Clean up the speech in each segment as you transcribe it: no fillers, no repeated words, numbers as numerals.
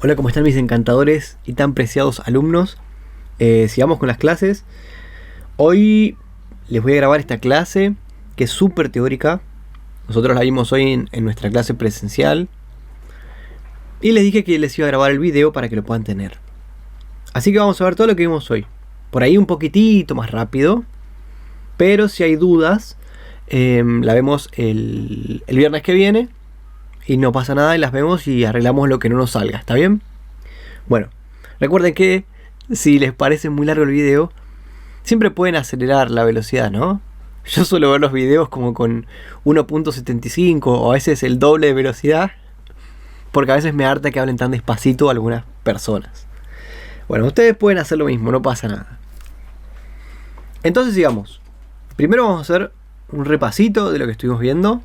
Hola, ¿cómo están mis encantadores y tan preciados alumnos? Sigamos con las clases. Hoy les voy a grabar esta clase que es súper teórica. Nosotros la vimos hoy en nuestra clase presencial. Y les dije que les iba a grabar el video para que lo puedan tener. Así que vamos a ver todo lo que vimos hoy. Por ahí un poquitito más rápido. Pero si hay dudas, la vemos el viernes que viene. Y no pasa nada y las vemos y arreglamos lo que no nos salga, ¿está bien? Bueno, recuerden que si les parece muy largo el video, siempre pueden acelerar la velocidad, ¿no? Yo suelo ver los videos como con 1.75 o a veces el doble de velocidad, porque a veces me harta que hablen tan despacito algunas personas. Bueno, ustedes pueden hacer lo mismo, no pasa nada. Entonces sigamos. Primero vamos a hacer un repasito de lo que estuvimos viendo,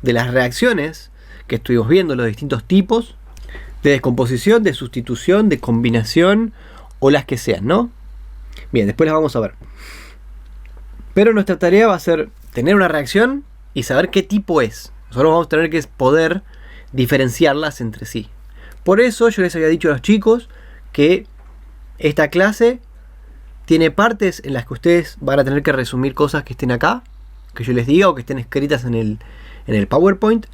de las reacciones que estuvimos viendo, los distintos tipos de descomposición, de sustitución, de combinación o las que sean, ¿no? Bien, después las vamos a ver. Pero nuestra tarea va a ser tener una reacción y saber qué tipo es. Nosotros vamos a tener que poder diferenciarlas entre sí. Por eso yo les había dicho a los chicos que esta clase tiene partes en las que ustedes van a tener que resumir cosas que estén acá, que yo les diga o que estén escritas en el PowerPoint.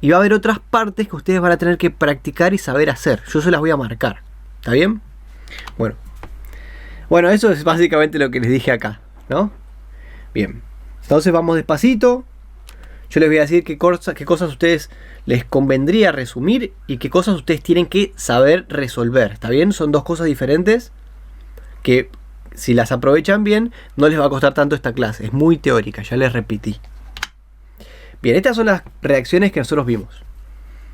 Y va a haber otras partes que ustedes van a tener que practicar y saber hacer. Yo se las voy a marcar. ¿Está bien? Bueno, eso es básicamente lo que les dije acá, ¿no? Bien. Entonces vamos despacito. Yo les voy a decir qué cosas a ustedes les convendría resumir y qué cosas ustedes tienen que saber resolver. ¿Está bien? Son dos cosas diferentes que si las aprovechan bien no les va a costar tanto esta clase. Es muy teórica, ya les repetí. Bien, estas son las reacciones que nosotros vimos.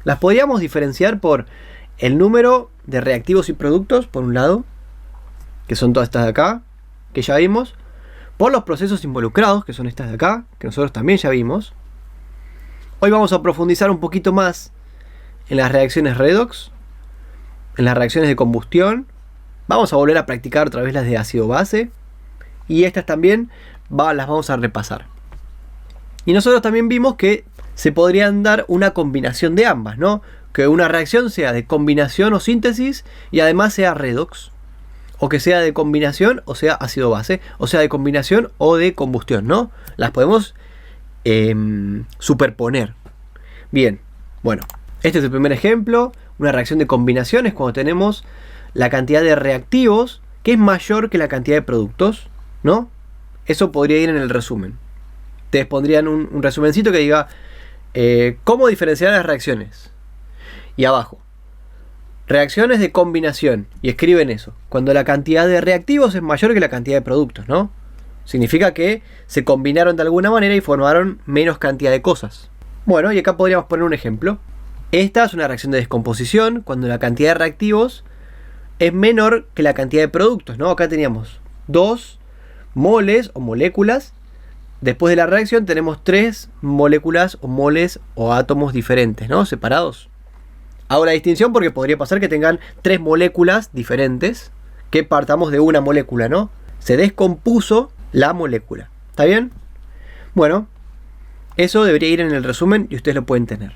Las podríamos diferenciar por el número de reactivos y productos, por un lado, que son todas estas de acá, que ya vimos. Por los procesos involucrados, que son estas de acá, que nosotros también ya vimos. Hoy vamos a profundizar un poquito más en las reacciones redox, en las reacciones de combustión. Vamos a volver a practicar otra vez las de ácido-base. Y estas también las vamos a repasar. Y nosotros también vimos que se podrían dar una combinación de ambas, ¿no? Que una reacción sea de combinación o síntesis y además sea redox. O que sea de combinación o sea ácido-base. O sea de combinación o de combustión, ¿no? Las podemos superponer. Bien, bueno, este es el primer ejemplo. Una reacción de combinación es cuando tenemos la cantidad de reactivos que es mayor que la cantidad de productos, ¿no? Eso podría ir en el resumen. Ustedes pondrían un resumencito que diga cómo diferenciar las reacciones. Y abajo, reacciones de combinación. Y escriben eso. Cuando la cantidad de reactivos es mayor que la cantidad de productos, ¿no? Significa que se combinaron de alguna manera y formaron menos cantidad de cosas. Bueno, y acá podríamos poner un ejemplo. Esta es una reacción de descomposición cuando la cantidad de reactivos es menor que la cantidad de productos, ¿no? Acá teníamos 2 moles o moléculas. Después de la reacción tenemos 3 moléculas o moles o átomos diferentes, ¿no? Separados. Hago la distinción porque podría pasar que tengan 3 moléculas diferentes que partamos de una molécula, ¿no? Se descompuso la molécula. ¿Está bien? Bueno, eso debería ir en el resumen y ustedes lo pueden tener.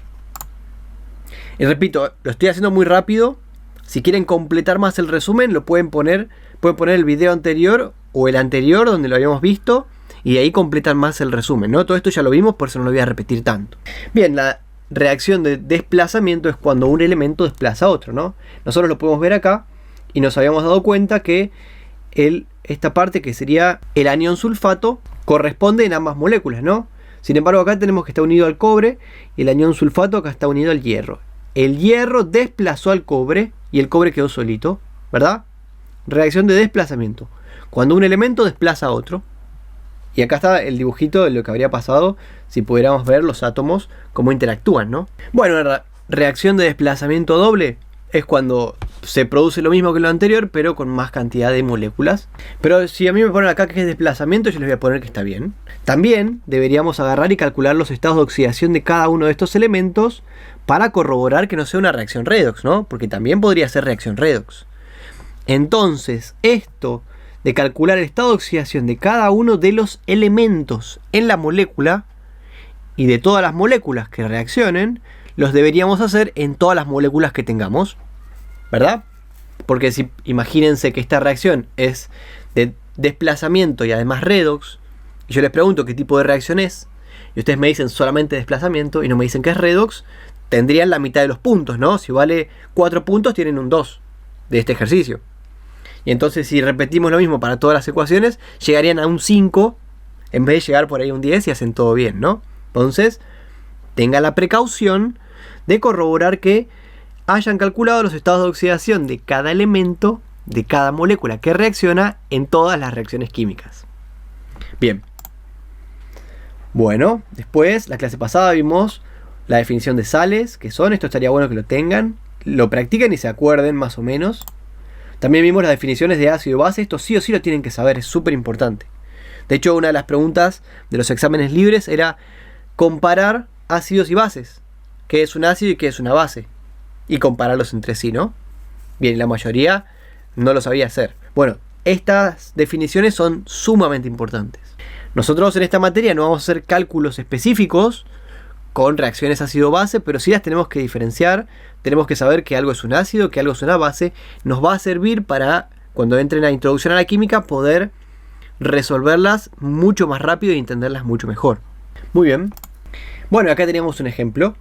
Y repito, lo estoy haciendo muy rápido. Si quieren completar más el resumen, lo pueden poner el video anterior o el anterior donde lo habíamos visto. Y ahí completan más el resumen, ¿no? Todo esto ya lo vimos, por eso no lo voy a repetir tanto. Bien, la reacción de desplazamiento es cuando un elemento desplaza a otro, ¿no? Nosotros lo podemos ver acá y nos habíamos dado cuenta que esta parte que sería el anión sulfato corresponde en ambas moléculas, ¿no? Sin embargo, acá tenemos que está unido al cobre y el anión sulfato acá está unido al hierro. El hierro desplazó al cobre y el cobre quedó solito, ¿verdad? Reacción de desplazamiento. Cuando un elemento desplaza a otro. Y acá está el dibujito de lo que habría pasado si pudiéramos ver los átomos cómo interactúan, ¿no? Bueno, la reacción de desplazamiento doble es cuando se produce lo mismo que lo anterior, pero con más cantidad de moléculas. Pero si a mí me ponen acá que es desplazamiento, yo les voy a poner que está bien. También deberíamos agarrar y calcular los estados de oxidación de cada uno de estos elementos para corroborar que no sea una reacción redox, ¿no? Porque también podría ser reacción redox. Entonces, esto de calcular el estado de oxidación de cada uno de los elementos en la molécula y de todas las moléculas que reaccionen, los deberíamos hacer en todas las moléculas que tengamos. ¿verdad? Porque si imagínense que esta reacción es de desplazamiento y además redox, y yo les pregunto qué tipo de reacción es, y ustedes me dicen solamente desplazamiento y no me dicen que es redox, tendrían la mitad de los puntos, ¿no? Si vale 4 puntos, tienen un 2 de este ejercicio. Y entonces si repetimos lo mismo para todas las ecuaciones, llegarían a un 5 en vez de llegar por ahí a un 10 y hacen todo bien, ¿no? Entonces, tengan la precaución de corroborar que hayan calculado los estados de oxidación de cada elemento, de cada molécula que reacciona en todas las reacciones químicas. Bien. Bueno, después, la clase pasada vimos la definición de sales, que son, esto estaría bueno que lo tengan, lo practiquen y se acuerden más o menos. También vimos las definiciones de ácido y base, esto sí o sí lo tienen que saber, es súper importante. De hecho, una de las preguntas de los exámenes libres era comparar ácidos y bases. ¿Qué es un ácido y qué es una base? Y compararlos entre sí, ¿no? Bien, la mayoría no lo sabía hacer. Bueno, estas definiciones son sumamente importantes. Nosotros en esta materia no vamos a hacer cálculos específicos con reacciones ácido-base, pero sí las tenemos que diferenciar. Tenemos que saber que algo es un ácido, que algo es una base. Nos va a servir para, cuando entren a introducción a la química, poder resolverlas mucho más rápido y entenderlas mucho mejor. Muy bien. Bueno, acá tenemos un ejemplo.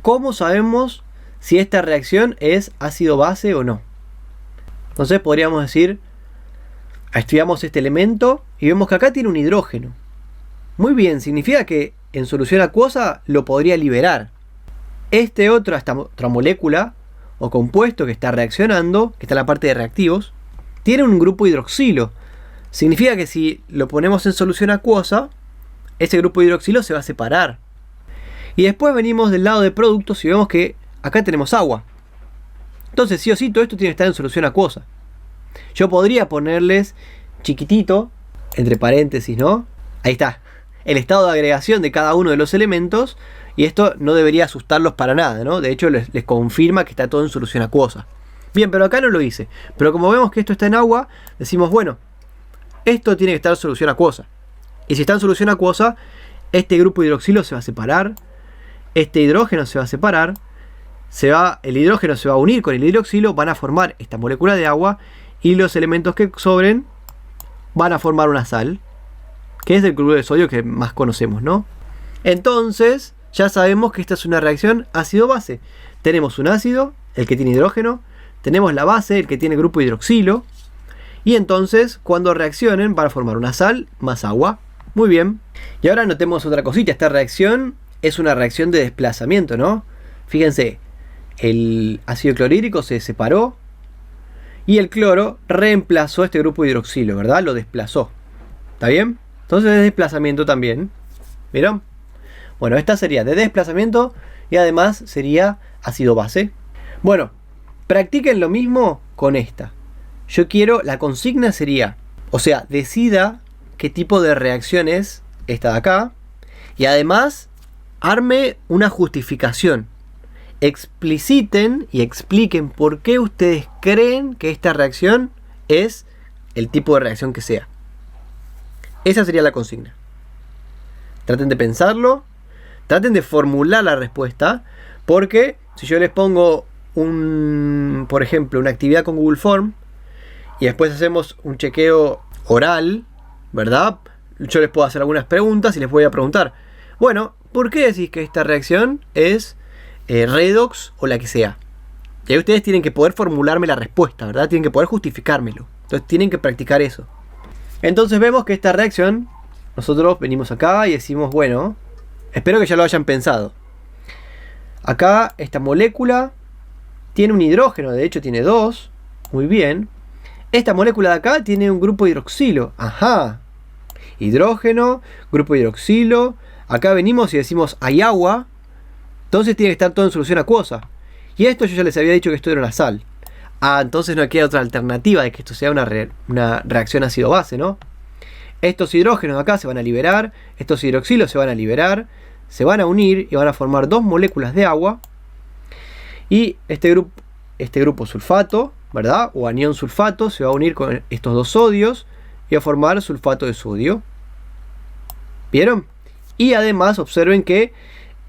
¿Cómo sabemos si esta reacción es ácido-base o no? Entonces podríamos decir, estudiamos este elemento y vemos que acá tiene un hidrógeno. Muy bien, significa que en solución acuosa lo podría liberar. Esta otra molécula o compuesto que está reaccionando, que está en la parte de reactivos, tiene un grupo hidroxilo. Significa que si lo ponemos en solución acuosa, ese grupo hidroxilo se va a separar. Y después venimos del lado de productos y vemos que acá tenemos agua. Entonces sí o sí todo esto tiene que estar en solución acuosa. Yo podría ponerles chiquitito, entre paréntesis, ¿no? Ahí está, el estado de agregación de cada uno de los elementos, y esto no debería asustarlos para nada, ¿no? De hecho les confirma que está todo en solución acuosa. Bien, pero acá no lo hice. Pero como vemos que esto está en agua, decimos, bueno, esto tiene que estar en solución acuosa. Y si está en solución acuosa, este grupo hidroxilo se va a separar, este hidrógeno se va a separar, el hidrógeno se va a unir con el hidroxilo, van a formar esta molécula de agua, y los elementos que sobren van a formar una sal, que es el cloruro de sodio que más conocemos, ¿no? Entonces, ya sabemos que esta es una reacción ácido-base. Tenemos un ácido, el que tiene hidrógeno, tenemos la base, el que tiene grupo hidroxilo, y entonces, cuando reaccionen, van a formar una sal más agua. Muy bien. Y ahora notemos otra cosita, esta reacción es una reacción de desplazamiento, ¿no? Fíjense, el ácido clorhídrico se separó, y el cloro reemplazó este grupo hidroxilo, ¿verdad? Lo desplazó. ¿Está bien? Entonces es desplazamiento también. ¿Vieron? Bueno, esta sería de desplazamiento y además sería ácido-base. Bueno, practiquen lo mismo con esta. Yo quiero, la consigna sería, o sea, decida qué tipo de reacción es esta de acá. Y además, arme una justificación. Expliciten y expliquen por qué ustedes creen que esta reacción es el tipo de reacción que sea. Esa sería la consigna. Traten de pensarlo, traten de formular la respuesta, porque si yo les pongo por ejemplo, una actividad con Google Form y después hacemos un chequeo oral, ¿verdad? Yo les puedo hacer algunas preguntas y les voy a preguntar, bueno, ¿por qué decís que esta reacción es redox o la que sea? Y ahí ustedes tienen que poder formularme la respuesta, ¿verdad? Tienen que poder justificármelo. Entonces tienen que practicar eso. Entonces vemos que esta reacción, nosotros venimos acá y decimos, bueno, espero que ya lo hayan pensado. Acá esta molécula tiene un hidrógeno, de hecho tiene 2, muy bien. Esta molécula de acá tiene un grupo hidroxilo, ajá. Hidrógeno, grupo hidroxilo. Acá venimos y decimos, hay agua. Entonces tiene que estar todo en solución acuosa. Y esto yo ya les había dicho que esto era una sal. Ah, entonces no queda otra alternativa de que esto sea una reacción ácido-base, ¿no? Estos hidrógenos de acá se van a liberar, estos hidroxilos se van a liberar, se van a unir y van a formar dos moléculas de agua. Y este grupo sulfato, ¿verdad? O anión sulfato se va a unir con estos dos sodios y a formar sulfato de sodio. ¿Vieron? Y además observen que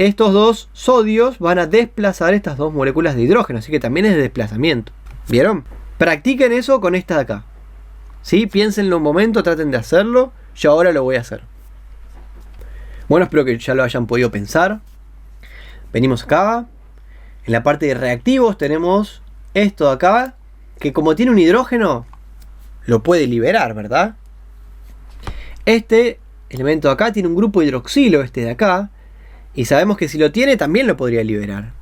estos dos sodios van a desplazar estas dos moléculas de hidrógeno, así que también es de desplazamiento. ¿Vieron? Practiquen eso con esta de acá. ¿Sí? Piénsenlo un momento, traten de hacerlo. Yo ahora lo voy a hacer. Bueno, espero que ya lo hayan podido pensar. Venimos acá. En la parte de reactivos tenemos esto de acá, que como tiene un hidrógeno, lo puede liberar, ¿verdad? Este elemento de acá tiene un grupo hidroxilo, este de acá, y sabemos que si lo tiene también lo podría liberar.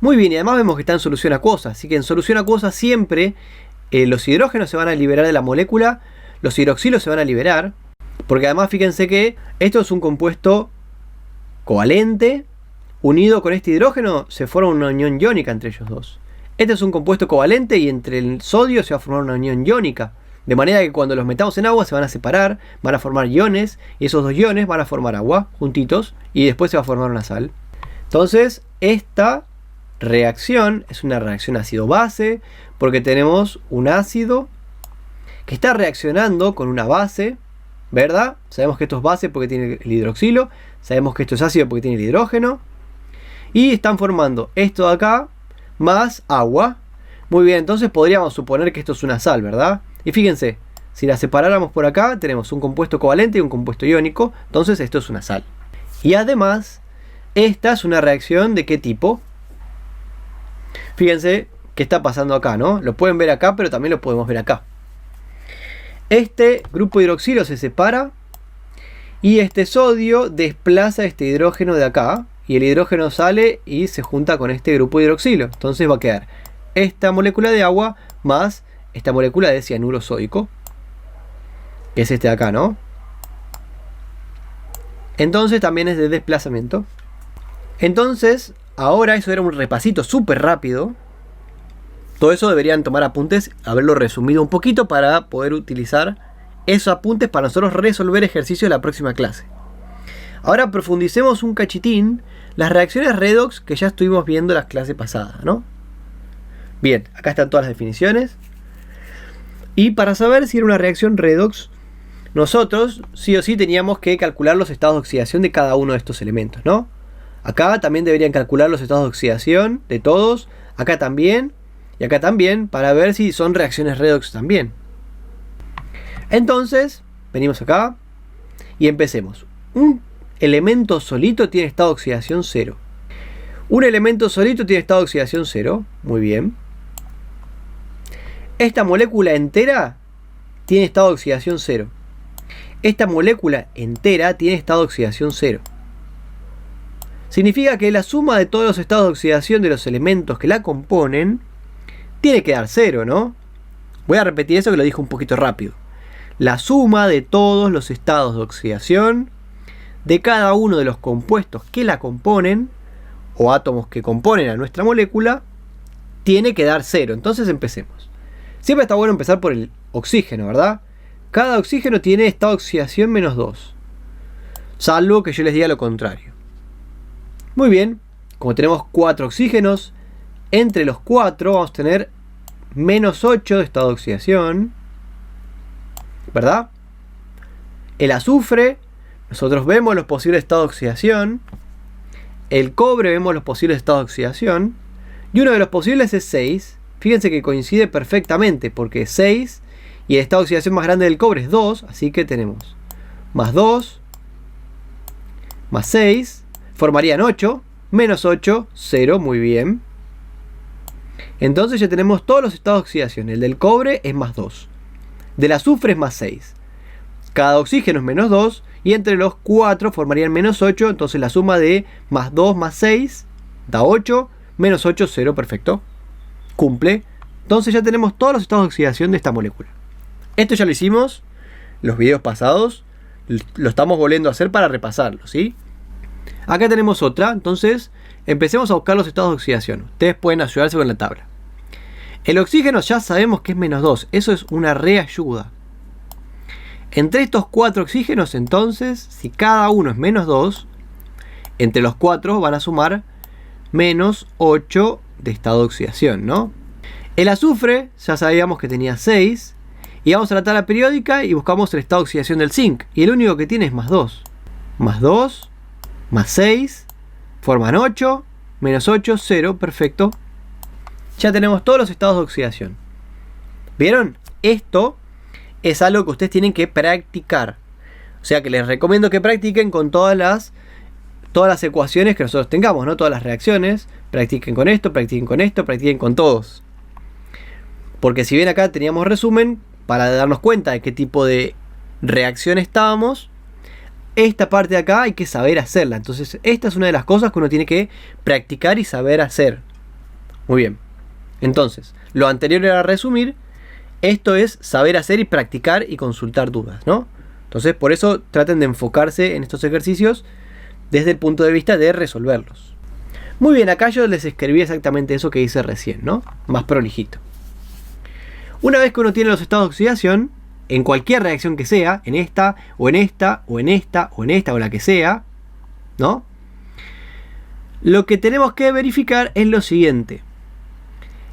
Muy bien, y además vemos que está en solución acuosa, así que en solución acuosa siempre los hidrógenos se van a liberar de la molécula, los hidroxilos se van a liberar, porque además fíjense que esto es un compuesto covalente, unido con este hidrógeno se forma una unión iónica entre ellos dos. Este es un compuesto covalente y entre el sodio se va a formar una unión iónica. De manera que cuando los metamos en agua se van a separar, van a formar iones, y esos dos iones van a formar agua juntitos, y después se va a formar una sal. Entonces, esta reacción es una reacción ácido-base, porque tenemos un ácido que está reaccionando con una base, ¿verdad? Sabemos que esto es base porque tiene el hidroxilo, sabemos que esto es ácido porque tiene el hidrógeno, y están formando esto de acá más agua. Muy bien, entonces podríamos suponer que esto es una sal, ¿verdad? Y fíjense, si la separáramos por acá, tenemos un compuesto covalente y un compuesto iónico, entonces esto es una sal. Y además, esta es una reacción ¿de qué tipo? Fíjense qué está pasando acá, ¿no? Lo pueden ver acá, pero también lo podemos ver acá. Este grupo hidroxilo se separa y este sodio desplaza este hidrógeno de acá, y el hidrógeno sale y se junta con este grupo hidroxilo. Entonces va a quedar esta molécula de agua más esta molécula de cianuro sódico, que es este de acá, ¿no? Entonces también es de desplazamiento. Entonces, ahora eso era un repasito súper rápido. Todo eso deberían tomar apuntes, haberlo resumido un poquito para poder utilizar esos apuntes para nosotros resolver ejercicios de la próxima clase. Ahora profundicemos un cachitín las reacciones redox que ya estuvimos viendo las clases pasadas, ¿no? Bien, acá están todas las definiciones. Y para saber si era una reacción redox, nosotros sí o sí teníamos que calcular los estados de oxidación de cada uno de estos elementos, ¿no? Acá también deberían calcular los estados de oxidación de todos, acá también, y acá también, para ver si son reacciones redox también. Entonces, venimos acá y empecemos. Un elemento solito tiene estado de oxidación 0. Un elemento solito tiene estado de oxidación 0, muy bien. Esta molécula entera tiene estado de oxidación 0. Esta molécula entera tiene estado de oxidación 0. Significa que la suma de todos los estados de oxidación de los elementos que la componen tiene que dar 0, ¿no? Voy a repetir eso que lo dije un poquito rápido. La suma de todos los estados de oxidación de cada uno de los compuestos que la componen, o átomos que componen a nuestra molécula, tiene que dar 0. Entonces empecemos. Siempre está bueno empezar por el oxígeno, ¿verdad? Cada oxígeno tiene estado de oxidación menos 2. Salvo que yo les diga lo contrario. Muy bien, como tenemos 4 oxígenos, entre los 4 vamos a tener menos 8 de estado de oxidación, ¿verdad? El azufre, nosotros vemos los posibles estados de oxidación. El cobre vemos los posibles estados de oxidación. Y uno de los posibles es 6. Fíjense que coincide perfectamente porque es 6 y el estado de oxidación más grande del cobre es 2. Así que tenemos más 2 más 6. Formarían 8. Menos 8, 0. Muy bien. Entonces ya tenemos todos los estados de oxidación. El del cobre es más 2. Del azufre es más 6. Cada oxígeno es menos 2. Y entre los 4 formarían menos 8. Entonces la suma de más 2 más 6 da 8. Menos 8, 0. Perfecto. Cumple. Entonces ya tenemos todos los estados de oxidación de esta molécula. Esto ya lo hicimos en los videos pasados. Lo estamos volviendo a hacer para repasarlo, ¿sí? Acá tenemos otra. Entonces empecemos a buscar los estados de oxidación. Ustedes pueden ayudarse con la tabla. El oxígeno ya sabemos que es menos 2. Eso es una reayuda. Entre estos 4 oxígenos, entonces, si cada uno es menos 2, entre los 4 van a sumar menos 8 de estado de oxidación, ¿no? El azufre ya sabíamos que tenía 6. Y vamos a la tabla periódica y buscamos el estado de oxidación del zinc. Y el único que tiene es más 2. Más 2, más 6, Forman 8, menos 8, 0, perfecto. Ya tenemos todos los estados de oxidación. ¿Vieron? Esto es algo que ustedes tienen que practicar. O sea que les recomiendo que practiquen con todas las ecuaciones que nosotros tengamos, ¿no? Todas las reacciones. Practiquen con esto, practiquen con esto, practiquen con todos. Porque si bien acá teníamos resumen, para darnos cuenta de qué tipo de reacción estábamos, esta parte de acá hay que saber hacerla. Entonces esta es una de las cosas que uno tiene que practicar y saber hacer. Muy bien. Entonces, lo anterior era resumir. Esto es saber hacer y practicar y consultar dudas, ¿no? Entonces, por eso traten de enfocarse en estos ejercicios desde el punto de vista de resolverlos. Muy bien, acá yo les escribí exactamente eso que hice recién, ¿no? Más prolijito. Una vez que uno tiene los estados de oxidación, en cualquier reacción que sea, en esta, o en esta, o en esta, o en esta, o la que sea, ¿no? Lo que tenemos que verificar es lo siguiente.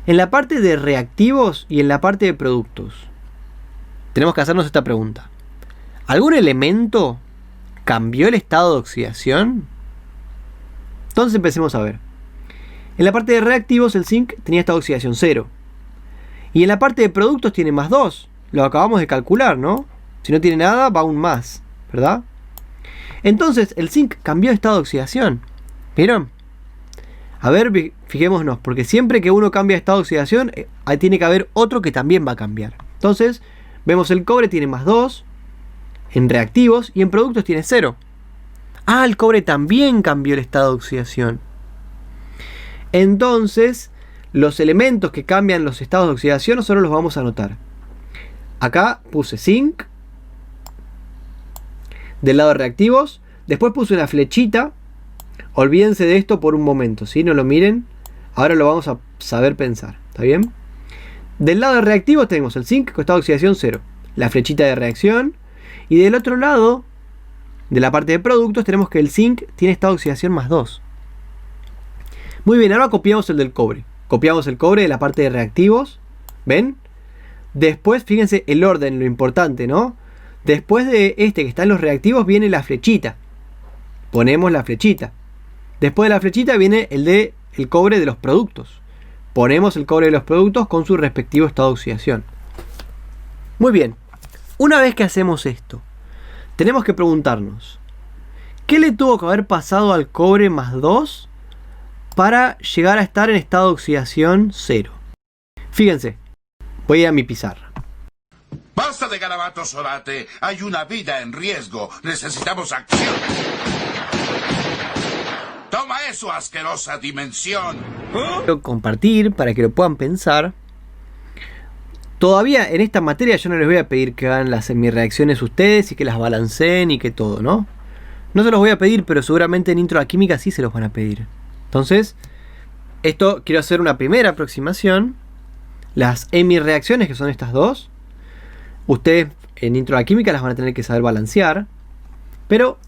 En la parte de reactivos y en la parte de productos, tenemos que hacernos esta pregunta. ¿Algún elemento cambió el estado de oxidación? Entonces empecemos a ver. En la parte de reactivos el zinc tenía estado de oxidación 0. Y en la parte de productos tiene más 2. Lo acabamos de calcular, ¿no? Si no tiene nada, va aún más, ¿verdad? Entonces el zinc cambió de estado de oxidación. ¿Vieron? A ver, fijémonos, porque siempre que uno cambia de estado de oxidación, ahí tiene que haber otro que también va a cambiar. Entonces, vemos el cobre tiene más 2 en reactivos y en productos tiene 0. Ah, el cobre también cambió el estado de oxidación. Entonces, los elementos que cambian los estados de oxidación nosotros los vamos a anotar. Acá puse zinc del lado de reactivos. Después puse una flechita. Olvídense de esto por un momento, ¿sí? No lo miren. Ahora lo vamos a saber pensar. ¿Está bien? Del lado de reactivos tenemos el zinc con estado de oxidación 0. La flechita de reacción. Y del otro lado, de la parte de productos, tenemos que el zinc tiene estado de oxidación más 2. Muy bien, ahora copiamos el del cobre. Copiamos el cobre de la parte de reactivos. ¿Ven? Después, fíjense el orden, lo importante, ¿no? Después de este que está en los reactivos viene la flechita. Ponemos la flechita. Después de la flechita viene el cobre de los productos. Ponemos el cobre de los productos con su respectivo estado de oxidación. Muy bien. Una vez que hacemos esto, tenemos que preguntarnos, ¿qué le tuvo que haber pasado al cobre más 2 para llegar a estar en estado de oxidación 0? Fíjense, voy a mi pizarra. Basta de garabatos, Orate. Hay una vida en riesgo. Necesitamos acción. Toma eso, asquerosa dimensión. Quiero compartir para que lo puedan pensar. Todavía en esta materia yo no les voy a pedir que hagan las semireacciones ustedes y que las balanceen y que todo, ¿no? No se los voy a pedir, pero seguramente en Intro a Química sí se los van a pedir. Entonces, esto quiero hacer una primera aproximación. Las hemireacciones, que son estas dos, ustedes en Intro a Química las van a tener que saber balancear. Pero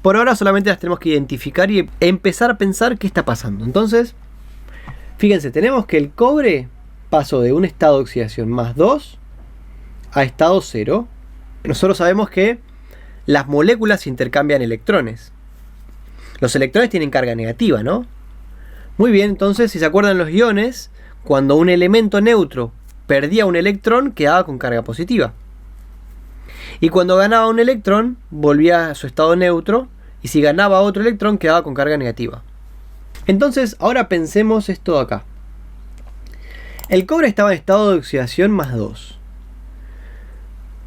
por ahora solamente las tenemos que identificar y empezar a pensar qué está pasando. Entonces, fíjense, tenemos que el cobre pasó de un estado de oxidación más 2 a estado 0. Nosotros sabemos que las moléculas intercambian electrones. Los electrones tienen carga negativa, ¿no? Muy bien, entonces si se acuerdan los iones, cuando un elemento neutro perdía un electrón, quedaba con carga positiva. Y cuando ganaba un electrón, volvía a su estado neutro. Y si ganaba otro electrón, quedaba con carga negativa. Entonces, ahora pensemos esto de acá. El cobre estaba en estado de oxidación más 2.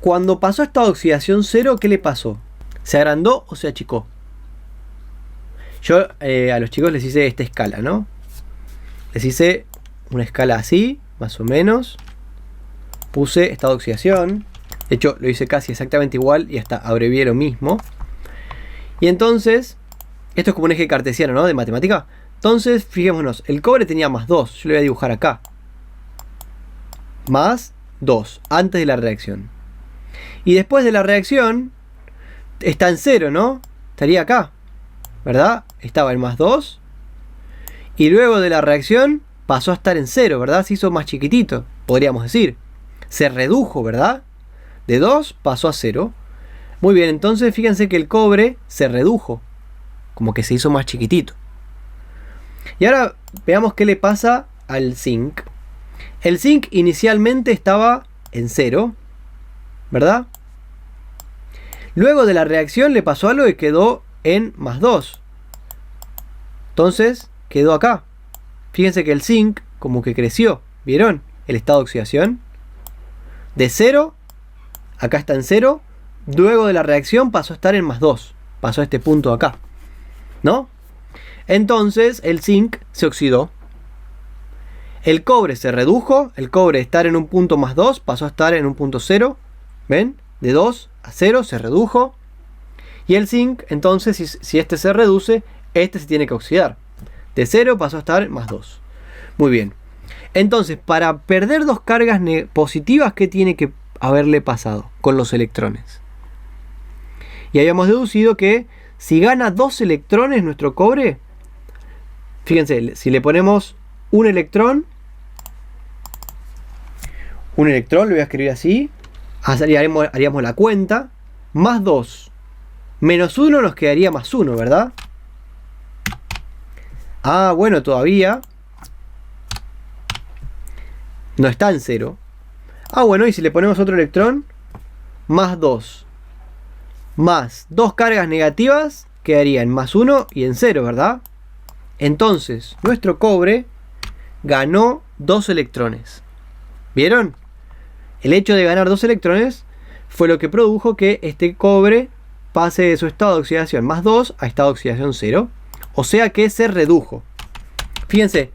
Cuando pasó a estado de oxidación 0, ¿qué le pasó? ¿Se agrandó o se achicó? Yo a los chicos les hice esta escala, ¿no? Les hice una escala así, más o menos. Puse estado de oxidación. De hecho, lo hice casi exactamente igual y hasta abrevié lo mismo. Y entonces, esto es como un eje cartesiano, ¿no? De matemática. Entonces, fijémonos, el cobre tenía más 2. Yo lo voy a dibujar acá. Más 2, antes de la reacción. Y después de la reacción, está en 0, ¿no? Estaría acá, ¿verdad? Estaba en más 2. Y luego de la reacción, pasó a estar en 0, ¿verdad? Se hizo más chiquitito, podríamos decir. Se redujo, ¿verdad? De 2 pasó a 0. Muy bien, entonces fíjense que el cobre se redujo. Como que se hizo más chiquitito. Y ahora veamos qué le pasa al zinc. El zinc inicialmente estaba en 0, ¿verdad? Luego de la reacción le pasó algo y quedó en +2. Entonces quedó acá. Fíjense que el zinc como que creció. ¿Vieron? El estado de oxidación. De 0, acá está en 0. Luego de la reacción pasó a estar en +2. Pasó a este punto acá, ¿no? Entonces el zinc se oxidó. El cobre se redujo. El cobre de estar en un punto +2 pasó a estar en un punto 0. ¿Ven? De 2 a 0 se redujo. Y el zinc, entonces, si este se reduce, este se tiene que oxidar. De 0 pasó a estar +2. Muy bien. Entonces, para perder dos cargas positivas, ¿qué tiene que haberle pasado con los electrones? Y habíamos deducido que si gana 2 electrones nuestro cobre, fíjense, si le ponemos un electrón, lo voy a escribir así, haríamos la cuenta, más 2, menos 1 nos quedaría más 1, ¿verdad? Ah, bueno, todavía no está en 0. Ah, bueno, y si le ponemos otro electrón, más 2, más 2 cargas negativas, quedarían más 1 y en 0, ¿verdad? Entonces, nuestro cobre ganó 2 electrones. ¿Vieron? El hecho de ganar 2 electrones fue lo que produjo que este cobre pase de su estado de oxidación más 2 a estado de oxidación 0. O sea que se redujo. Fíjense,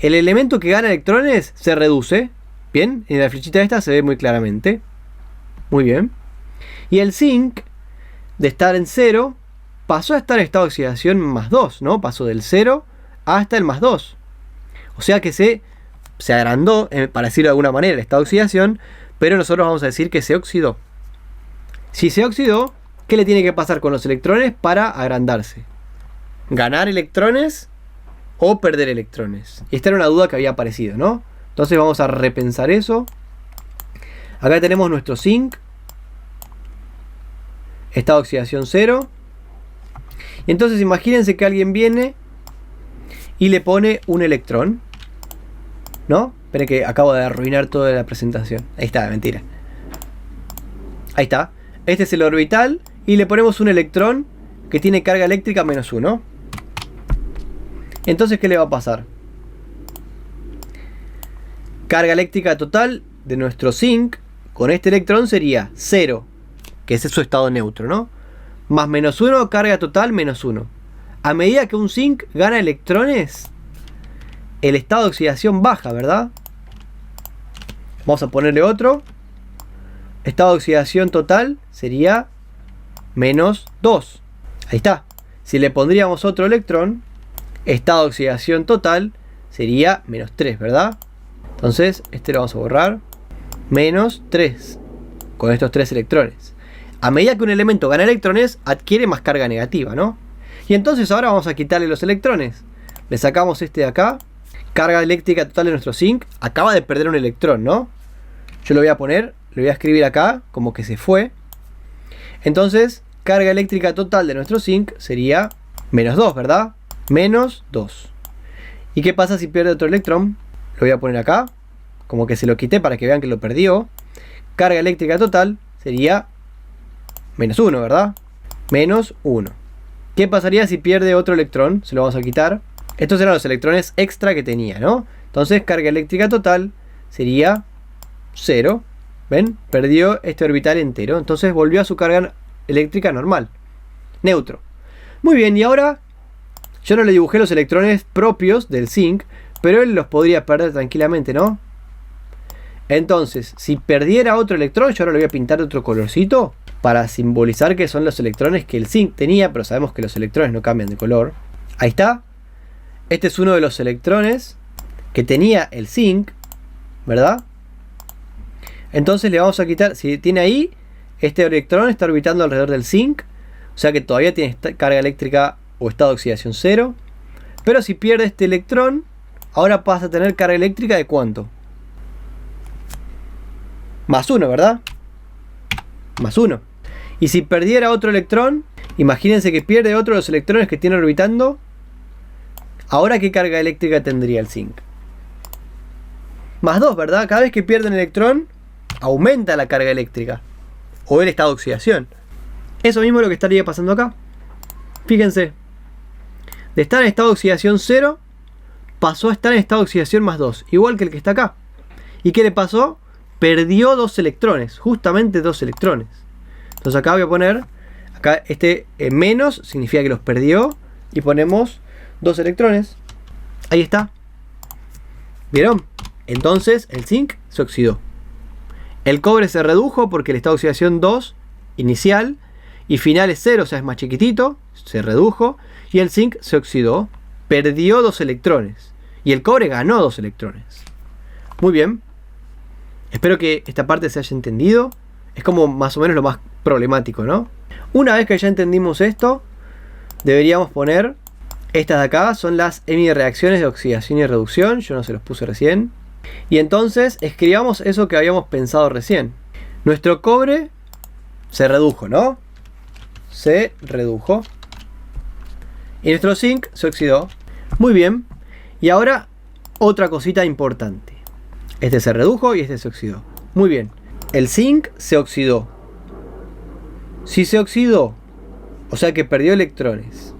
el elemento que gana electrones se reduce. Bien, en la flechita esta se ve muy claramente. Muy bien. Y el zinc, de estar en 0, pasó a estar en estado de oxidación más 2, ¿no? Pasó del 0 hasta el más 2. O sea que se agrandó, para decirlo de alguna manera, el estado de oxidación, pero nosotros vamos a decir que se oxidó. Si se oxidó, ¿qué le tiene que pasar con los electrones para agrandarse? ¿Ganar electrones o perder electrones? Y esta era una duda que había aparecido, ¿no? Entonces vamos a repensar eso. Acá tenemos nuestro zinc, estado de oxidación 0. Y entonces imagínense que alguien viene y le pone un electrón, ¿no? Esperen que acabo de arruinar toda la presentación. Ahí está, mentira. Ahí está. Este es el orbital y le ponemos un electrón que tiene carga eléctrica -1. Entonces, ¿qué le va a pasar? Carga eléctrica total de nuestro zinc con este electrón sería 0, que ese es su estado neutro, ¿no? Más -1, carga total -1. A medida que un zinc gana electrones, el estado de oxidación baja, ¿verdad? Vamos a ponerle otro. Estado de oxidación total sería -2. Ahí está. Si le pondríamos otro electrón, estado de oxidación total sería -3, ¿verdad? Entonces, este lo vamos a borrar. -3. Con estos 3 electrones. A medida que un elemento gana electrones, adquiere más carga negativa, ¿no? Y entonces ahora vamos a quitarle los electrones. Le sacamos este de acá. Carga eléctrica total de nuestro zinc. Acaba de perder un electrón, ¿no? Yo lo voy a poner, lo voy a escribir acá, como que se fue. Entonces, carga eléctrica total de nuestro zinc sería -2, ¿verdad? -2. ¿Y qué pasa si pierde otro electrón? Lo voy a poner acá, como que se lo quité para que vean que lo perdió. Carga eléctrica total sería -1, ¿verdad? -1. ¿Qué pasaría si pierde otro electrón? Se lo vamos a quitar. Estos eran los electrones extra que tenía, ¿no? Entonces, carga eléctrica total sería 0. ¿Ven? Perdió este orbital entero. Entonces volvió a su carga eléctrica normal. Neutro. Muy bien, y ahora yo no le dibujé los electrones propios del zinc, pero él los podría perder tranquilamente, ¿no? Entonces, si perdiera otro electrón, yo ahora le voy a pintar otro colorcito para simbolizar que son los electrones que el zinc tenía, pero sabemos que los electrones no cambian de color. Ahí está. Este es uno de los electrones que tenía el zinc, ¿verdad? Entonces le vamos a quitar, si tiene ahí, este electrón está orbitando alrededor del zinc, o sea que todavía tiene carga eléctrica o estado de oxidación 0. Pero si pierde este electrón, ahora pasa a tener carga eléctrica de ¿cuánto? +1, ¿verdad? +1. Y si perdiera otro electrón, imagínense que pierde otro de los electrones que tiene orbitando. Ahora, ¿qué carga eléctrica tendría el zinc? Más 2, ¿verdad? Cada vez que pierde un electrón, aumenta la carga eléctrica. O el estado de oxidación. Eso mismo es lo que estaría pasando acá. Fíjense. De estar en estado de oxidación 0, pasó a estar en estado de oxidación más 2. Igual que el que está acá. ¿Y qué le pasó? Perdió 2 electrones. Justamente 2 electrones. Entonces acá voy a poner... Acá este menos significa que los perdió. Y ponemos 2 electrones. Ahí está. ¿Vieron? Entonces el zinc se oxidó. El cobre se redujo porque el estado de oxidación 2 inicial y final es 0, o sea es más chiquitito, se redujo. Y el zinc se oxidó, perdió 2 electrones. Y el cobre ganó 2 electrones. Muy bien. Espero que esta parte se haya entendido. Es como más o menos lo más problemático, ¿no? Una vez que ya entendimos esto, deberíamos poner... Estas de acá son las reacciones de oxidación y reducción. Yo no se los puse recién. Y entonces escribamos eso que habíamos pensado recién. Nuestro cobre se redujo, ¿no? Se redujo. Y nuestro zinc se oxidó. Muy bien. Y ahora otra cosita importante. Este se redujo y este se oxidó. Muy bien. El zinc se oxidó. Si se oxidó, o sea que perdió electrones,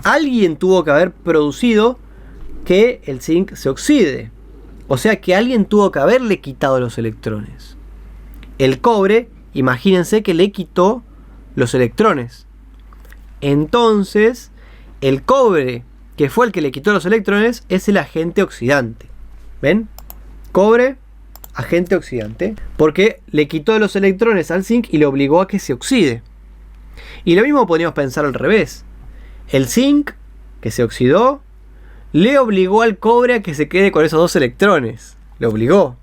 alguien tuvo que haber producido que el zinc se oxide. O sea que alguien tuvo que haberle quitado los electrones. El cobre, imagínense que le quitó los electrones. Entonces, el cobre, que fue el que le quitó los electrones, es el agente oxidante. ¿Ven? Cobre, agente oxidante. Porque le quitó los electrones al zinc y le obligó a que se oxide. Y lo mismo podríamos pensar al revés. El zinc, que se oxidó, le obligó al cobre a que se quede con esos 2 electrones. Le obligó.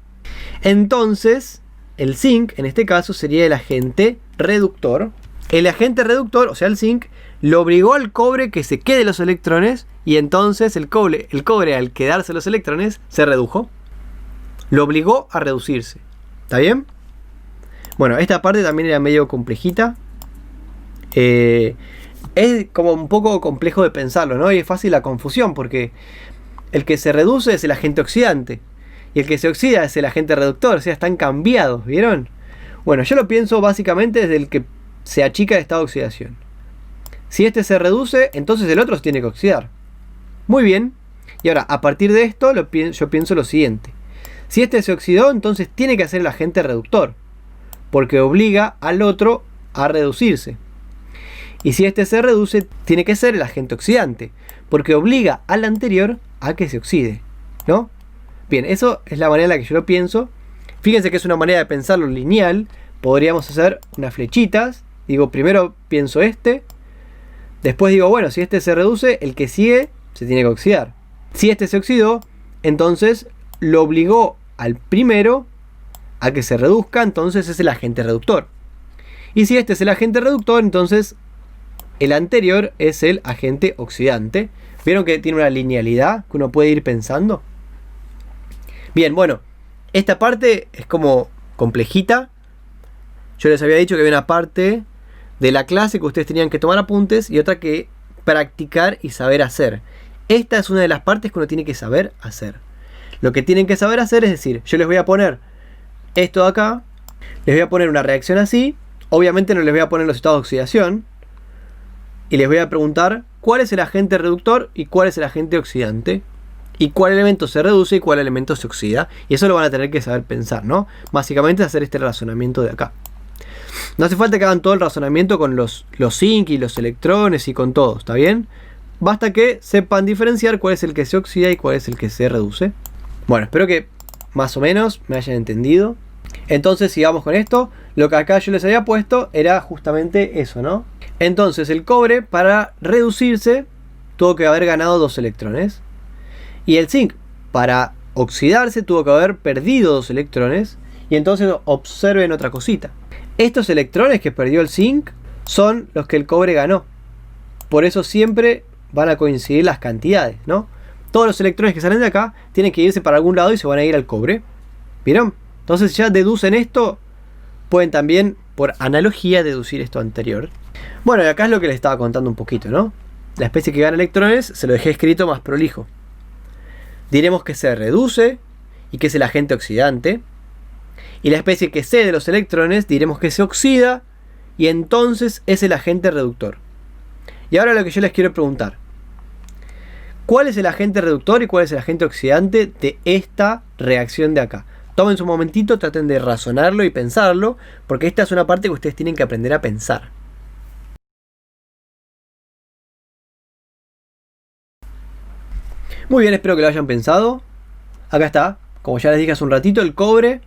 Entonces, el zinc, en este caso, sería el agente reductor. El agente reductor, o sea el zinc, le obligó al cobre que se quede los electrones. Y entonces el cobre al quedarse los electrones, se redujo. Lo obligó a reducirse. ¿Está bien? Bueno, esta parte también era medio complejita. Es como un poco complejo de pensarlo, ¿no? Y es fácil la confusión porque el que se reduce es el agente oxidante y el que se oxida es el agente reductor, o sea, están cambiados, ¿vieron? Bueno, yo lo pienso básicamente desde el que se achica de estado de oxidación. Si este se reduce, entonces el otro se tiene que oxidar. Muy bien. Y ahora, a partir de esto, yo pienso lo siguiente. Si este se oxidó, entonces tiene que ser el agente reductor, porque obliga al otro a reducirse. Y si este se reduce, tiene que ser el agente oxidante, porque obliga al anterior a que se oxide, ¿no? Bien, eso es la manera en la que yo lo pienso. Fíjense que es una manera de pensarlo lineal. Podríamos hacer unas flechitas. Digo, primero pienso este. Después digo, bueno, si este se reduce, el que sigue se tiene que oxidar. Si este se oxidó, entonces lo obligó al primero a que se reduzca, entonces es el agente reductor. Y si este es el agente reductor, entonces el anterior es el agente oxidante. ¿Vieron que tiene una linealidad que uno puede ir pensando? Bien, bueno, esta parte es como complejita. Yo les había dicho que había una parte de la clase que ustedes tenían que tomar apuntes y otra que practicar y saber hacer. Esta es una de las partes que uno tiene que saber hacer. Lo que tienen que saber hacer es decir, yo les voy a poner esto de acá, les voy a poner una reacción así, obviamente no les voy a poner los estados de oxidación, y les voy a preguntar cuál es el agente reductor y cuál es el agente oxidante, y cuál elemento se reduce y cuál elemento se oxida, y eso lo van a tener que saber pensar, ¿no? Básicamente hacer este razonamiento de acá. No hace falta que hagan todo el razonamiento con los zinc y los electrones y con todo, ¿está bien? Basta que sepan diferenciar cuál es el que se oxida y cuál es el que se reduce. Bueno, espero que más o menos me hayan entendido. Entonces sigamos con esto. Lo que acá yo les había puesto era justamente eso, ¿no? Entonces el cobre, para reducirse, tuvo que haber ganado 2 electrones. Y el zinc, para oxidarse, tuvo que haber perdido 2 electrones. Y entonces observen otra cosita. Estos electrones que perdió el zinc son los que el cobre ganó. Por eso siempre van a coincidir las cantidades, ¿no? Todos los electrones que salen de acá tienen que irse para algún lado y se van a ir al cobre. ¿Vieron? Entonces ya deducen esto. Pueden también, por analogía, deducir esto anterior. Bueno, y acá es lo que les estaba contando un poquito, ¿no? la especie que gana electrones, se lo dejé escrito más prolijo. Diremos que se reduce y que es el agente oxidante. Y la especie que cede los electrones, diremos que se oxida y entonces es el agente reductor. Y ahora lo que yo les quiero preguntar: ¿cuál es el agente reductor y cuál es el agente oxidante de esta reacción de acá? Tomen un momentito, traten de razonarlo y pensarlo, porque esta es una parte que ustedes tienen que aprender a pensar. Muy bien, espero que lo hayan pensado. Acá está, como ya les dije hace un ratito, el cobre